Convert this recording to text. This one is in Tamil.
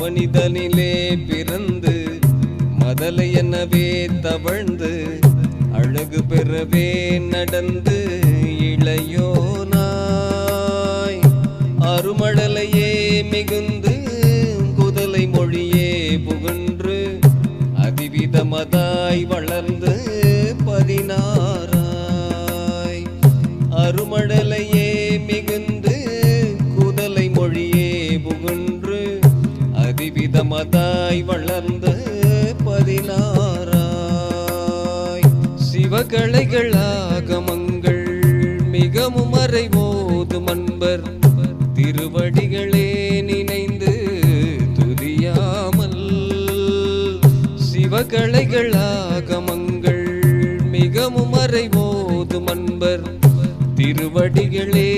அவனிதனிலே பிறந்து மதலை எனவே தவழ்ந்து அழகு பெறவே நடந்து இளையோனாய் அருமடலையே மிகுந்து குதலை மொழியே புகன்று அதிவிதமதாய் வளர்ந்து 16 அருமடலையே மிகுந்து குதலை மொழியே புகன்று அதிவிதமதாய் வளர்ந்து 16 சிவகலைகள் ஆகமங்கள் மிகவும் மறைவோது மன்பர் திருவடிகளே நினைந்து துதியாமல் சிவகலைகள் ஆகமங்கள் மிகவும் மறைவோது மன்பர் திருவடிகளே